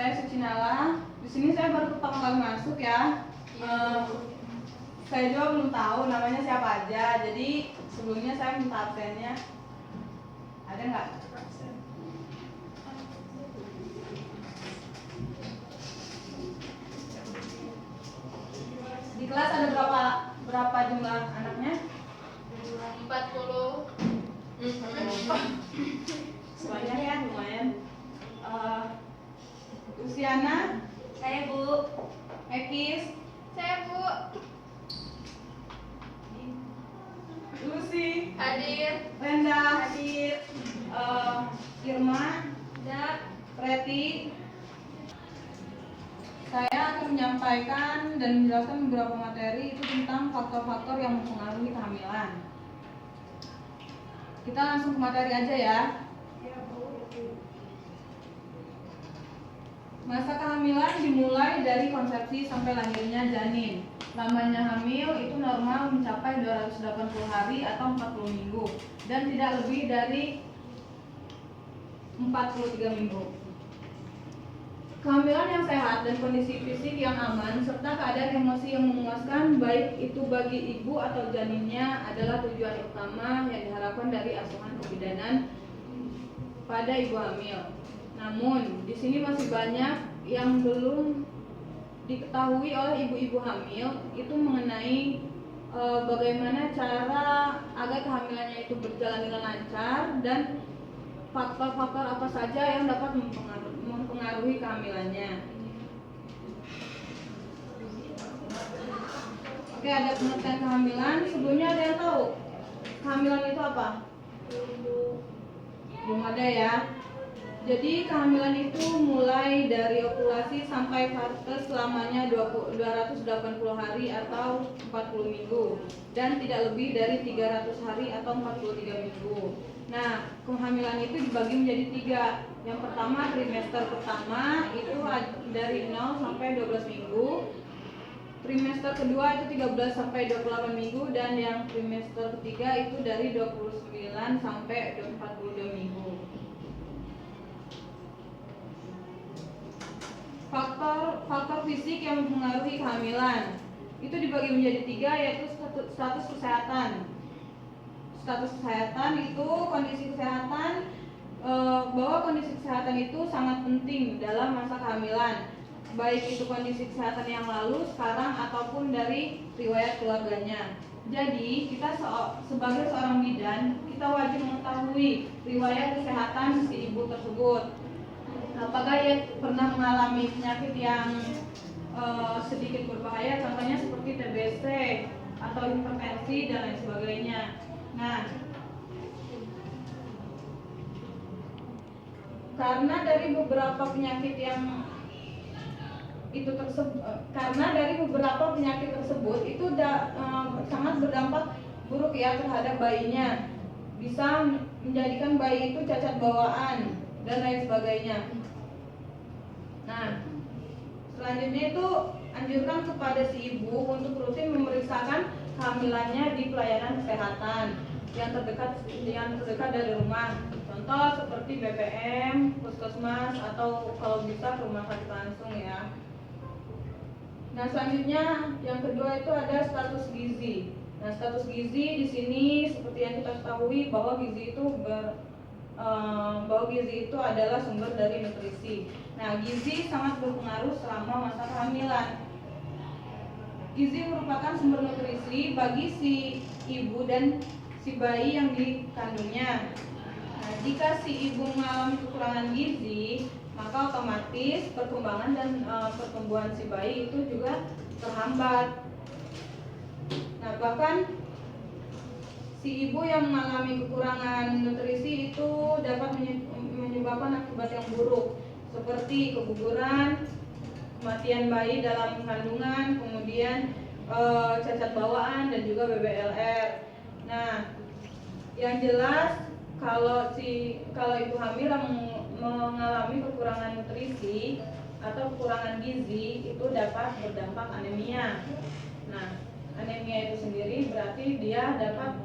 saya Sucinala. Di sini saya baru pertama kali masuk ya. Saya juga belum tahu namanya siapa aja. Jadi sebelumnya saya minta absennya. Ada nggak? Di kelas ada berapa jumlah anaknya? 40. Banyak ya, lumayan. Luciana, Saya Bu. Ekis, Saya Bu. Lucy, Hadir. Renda, hadir. Irma, Dan Preti. Saya akan menyampaikan dan menjelaskan beberapa materi itu tentang faktor-faktor yang mempengaruhi kehamilan. Kita langsung ke materi aja ya. Masa kehamilan dimulai dari konsepsi sampai lahirnya janin. Lamanya hamil itu normal mencapai 280 hari atau 40 minggu dan tidak lebih dari 43 minggu. Kehamilan yang sehat dan kondisi fisik yang aman serta keadaan emosi yang memuaskan baik itu bagi ibu atau janinnya adalah tujuan utama yang diharapkan dari asuhan kebidanan pada ibu hamil. Namun, di sini masih banyak yang belum diketahui oleh ibu-ibu hamil itu mengenai bagaimana cara agar kehamilannya itu berjalan dengan lancar dan faktor-faktor apa saja yang dapat mempengaruhi kehamilannya. Oke, ada pengertian kehamilan. Sebelumnya ada yang tahu kehamilan itu apa? Belum ada ya. Jadi kehamilan itu mulai dari ovulasi sampai fase selamanya 280 hari atau 40 minggu dan tidak lebih dari 300 hari atau 43 minggu. Nah, kehamilan itu dibagi menjadi 3. Yang pertama, trimester pertama itu dari 0 sampai 12 minggu. Trimester kedua itu 13 sampai 28 minggu dan yang trimester ketiga itu dari 29 sampai 42 minggu. Faktor fisik yang mempengaruhi kehamilan itu dibagi menjadi 3, yaitu status kesehatan. Status kesehatan itu kondisi kesehatan, bahwa kondisi kesehatan itu sangat penting dalam masa kehamilan, baik itu kondisi kesehatan yang lalu, sekarang ataupun dari riwayat keluarganya. Jadi kita sebagai seorang bidan, kita wajib mengetahui riwayat kesehatan si ibu tersebut. Apakah ia pernah mengalami penyakit yang sedikit berbahaya, contohnya seperti TBC atau hipertensi dan lain sebagainya. Nah, karena dari beberapa penyakit tersebut itu sangat berdampak buruk ya terhadap bayinya, bisa menjadikan bayi itu cacat bawaan dan lain sebagainya. Nah, selanjutnya itu anjurkan kepada si ibu untuk rutin memeriksakan kehamilannya di pelayanan kesehatan yang terdekat dari rumah. Contoh seperti BPM, puskesmas atau kalau bisa ke rumah sakit langsung ya. Nah, selanjutnya yang kedua itu ada status gizi. Nah, status gizi di sini seperti yang kita ketahui bahwa gizi itu adalah sumber dari nutrisi. Nah, gizi sangat berpengaruh selama masa kehamilan. Gizi merupakan sumber nutrisi bagi si ibu dan si bayi yang dikandungnya. Nah, jika si ibu mengalami kekurangan gizi, maka otomatis perkembangan dan pertumbuhan si bayi itu juga terhambat. Nah, bahkan si ibu yang mengalami kekurangan nutrisi itu dapat menyebabkan akibat yang buruk seperti keguguran, kematian bayi dalam kandungan, kemudian cacat bawaan dan juga BBLR. Nah, yang jelas kalau ibu hamil mengalami kekurangan nutrisi atau kekurangan gizi itu dapat berdampak anemia. Nah, anemia itu sendiri berarti dia dapat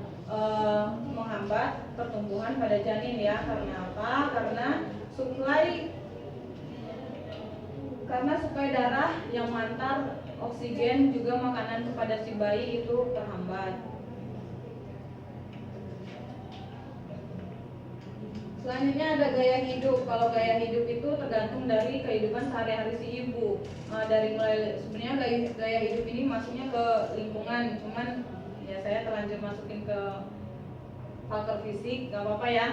menghambat pertumbuhan pada janin ya. Karena apa? Karena suplai karena suplai darah yang mengantar oksigen juga makanan kepada si bayi itu terhambat. Selanjutnya ada gaya hidup. Kalau gaya hidup itu tergantung dari kehidupan sehari-hari si ibu. Dari mulai sebenarnya gaya hidup ini masuknya ke lingkungan, cuman ya saya terlanjur masukin ke faktor fisik, gak apa-apa ya.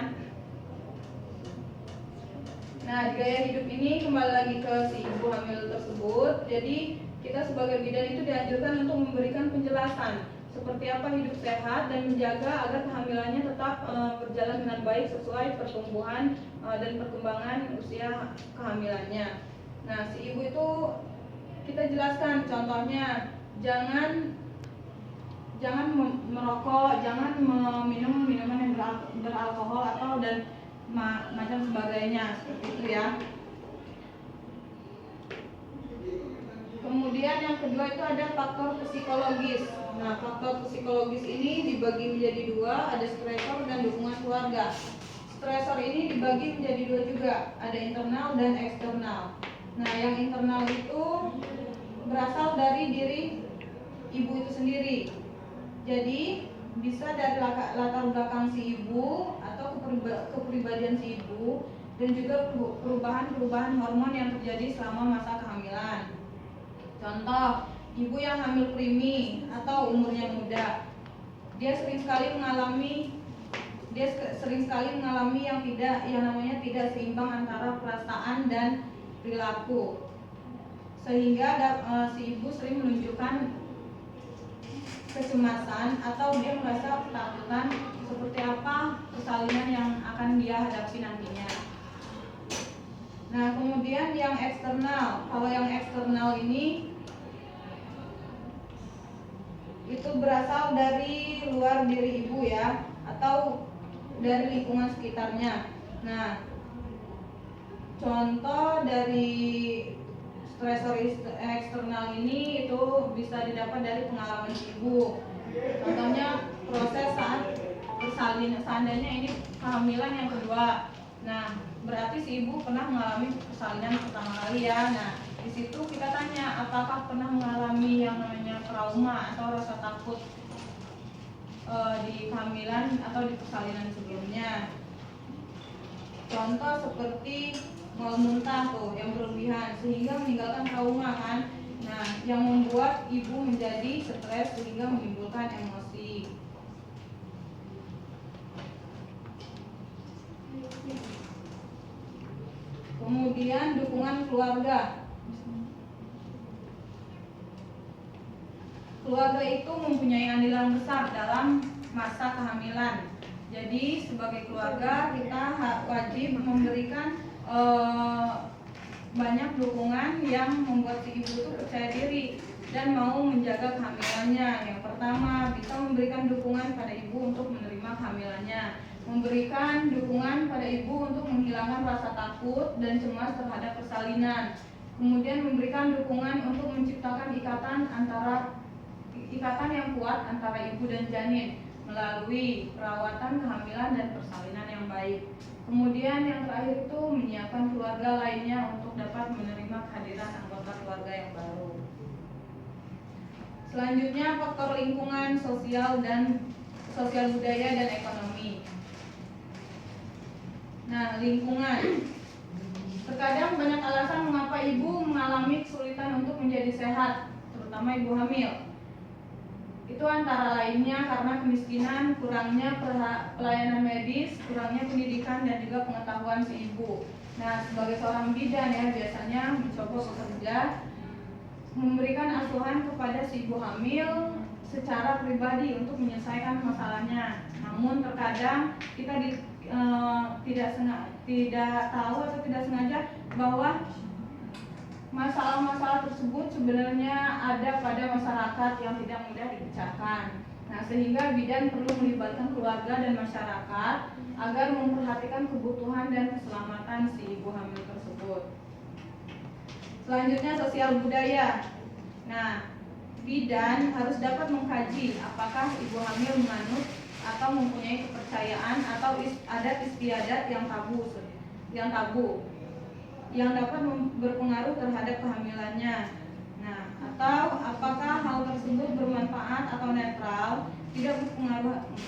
Nah, di gaya hidup ini kembali lagi ke si ibu hamil tersebut. Jadi kita sebagai bidan itu dianjurkan untuk memberikan penjelasan seperti apa hidup sehat dan menjaga agar kehamilannya tetap berjalan dengan baik sesuai pertumbuhan dan perkembangan usia kehamilannya. Nah, si ibu itu kita jelaskan contohnya jangan merokok, jangan meminum minuman yang beralkohol atau dan macam sebagainya, seperti itu ya. Kemudian yang kedua itu ada faktor psikologis. Nah, faktor psikologis ini dibagi menjadi dua, ada stresor dan dukungan keluarga. Stresor ini dibagi menjadi dua juga, ada internal dan eksternal. Nah, yang internal itu berasal dari diri ibu itu sendiri. Jadi bisa dari latar belakang si ibu atau kepribadian si ibu dan juga perubahan hormon yang terjadi selama masa kehamilan. Contoh, ibu yang hamil primi atau umurnya muda, dia sering sekali mengalami yang namanya tidak seimbang antara perasaan dan perilaku, sehingga si ibu sering menunjukkan kecemasan atau dia merasa ketakutan seperti apa persalinan yang akan dia hadapi nantinya. Nah, kemudian yang eksternal. Kalau yang eksternal ini itu berasal dari luar diri ibu ya, atau dari lingkungan sekitarnya. Nah, contoh dari stresor eksternal ini itu bisa didapat dari pengalaman ibu. Contohnya proses saat persalinan, seandainya ini kehamilan yang kedua. Nah, berarti si ibu pernah mengalami persalinan pertama kali ya. Nah, di situ kita tanya apakah pernah mengalami yang namanya trauma atau rasa takut di kehamilan atau di persalinan sebelumnya. Contoh seperti mau muntah tuh yang berlebihan sehingga meninggalkan trauma kan. Nah, yang membuat ibu menjadi stres sehingga menimbulkan emosi. Kemudian dukungan keluarga. Keluarga itu mempunyai andil besar dalam masa kehamilan. Jadi sebagai keluarga kita wajib memberikan banyak dukungan yang membuat si ibu itu percaya diri dan mau menjaga kehamilannya. Yang pertama, bisa memberikan dukungan pada ibu untuk menerima kehamilannya, memberikan dukungan pada ibu untuk menghilangkan rasa takut dan cemas terhadap persalinan, kemudian memberikan dukungan untuk menciptakan ikatan yang kuat antara ibu dan janin melalui perawatan kehamilan dan persalinan yang baik. Kemudian yang terakhir itu menyiapkan keluarga lainnya untuk dapat menerima kehadiran anggota keluarga yang baru. Selanjutnya faktor lingkungan, sosial budaya dan ekonomi. Nah, lingkungan. Terkadang banyak alasan mengapa ibu mengalami kesulitan untuk menjadi sehat, terutama ibu hamil. Itu antara lainnya karena kemiskinan, kurangnya pelayanan medis, kurangnya pendidikan dan juga pengetahuan si ibu. Nah, sebagai seorang bidan ya biasanya mencoba bekerja memberikan asuhan kepada si ibu hamil secara pribadi untuk menyelesaikan masalahnya. Namun terkadang kita tidak tahu atau tidak sengaja bahwa masalah-masalah tersebut sebenarnya ada pada masyarakat yang tidak mudah dibicarakan. Nah, sehingga bidan perlu melibatkan keluarga dan masyarakat agar memperhatikan kebutuhan dan keselamatan si ibu hamil tersebut. Selanjutnya sosial budaya. Nah, bidan harus dapat mengkaji apakah ibu hamil menganut atau mempunyai kepercayaan atau adat istiadat yang tabu yang dapat berpengaruh terhadap kehamilan netral, tidak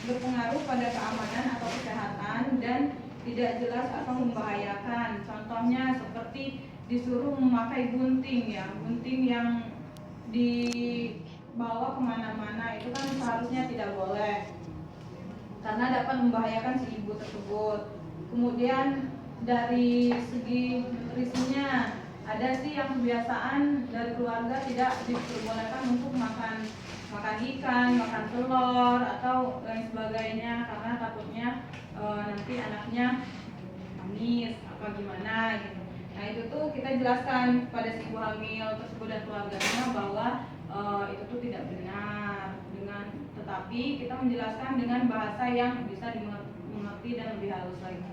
berpengaruh pada keamanan atau kesehatan, dan tidak jelas atau membahayakan. Contohnya seperti disuruh memakai gunting ya, gunting yang dibawa kemana-mana itu kan seharusnya tidak boleh karena dapat membahayakan si ibu tersebut. Kemudian dari segi nutrisinya, ada sih yang kebiasaan dari keluarga tidak diperbolehkan untuk makan ikan, makan telur atau lain sebagainya karena takutnya nanti anaknya amis apa gimana gitu. Nah itu tuh kita jelaskan pada si ibu hamil tersebut dan keluarganya bahwa itu tuh tidak benar, tetapi kita menjelaskan dengan bahasa yang bisa dimengerti dan lebih halus lagi.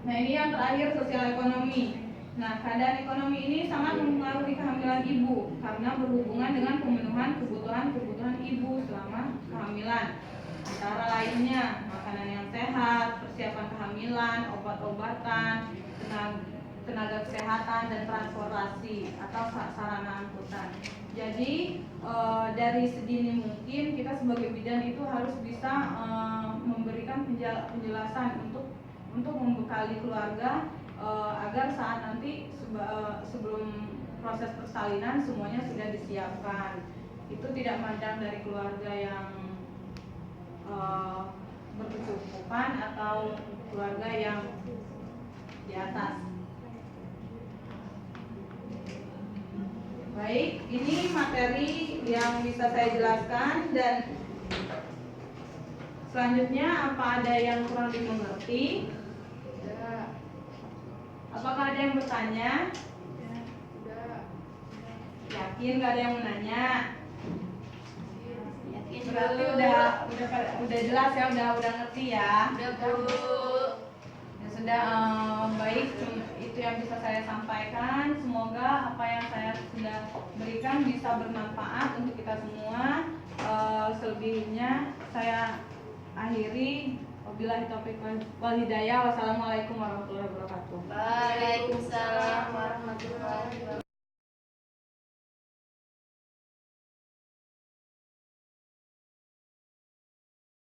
Nah ini yang terakhir, sosial ekonomi. Nah keadaan ekonomi ini sangat mempengaruhi kehamilan ibu karena berhubungan dengan pemenuhan kebutuhan ibu selama kehamilan. Antara lainnya makanan yang sehat, persiapan kehamilan, obat-obatan, tenaga kesehatan, dan transportasi atau sarana angkutan. Jadi dari sedini mungkin kita sebagai bidan itu harus bisa memberikan penjelasan untuk membekali keluarga agar saat nanti sebelum proses persalinan semuanya sudah disiapkan. Itu tidak mandang dari keluarga yang berkecukupan atau keluarga yang di atas. Baik, ini materi yang bisa saya jelaskan, dan selanjutnya apa ada yang kurang dimengerti? Apakah ada yang bertanya? Yakin nggak ada yang mau nanya? Yakin, Berarti Bu. udah jelas ya, udah ngerti ya. Udah, Bu. Ya sudah, baik, itu yang bisa saya sampaikan. Semoga apa yang saya sudah berikan bisa bermanfaat untuk kita semua. Selebihnya saya akhiri. Wabillahi taufiq wal hidayah. Wassalamualaikum warahmatullahi wabarakatuh. Waalaikumsalam warahmatullahi wabarakatuh.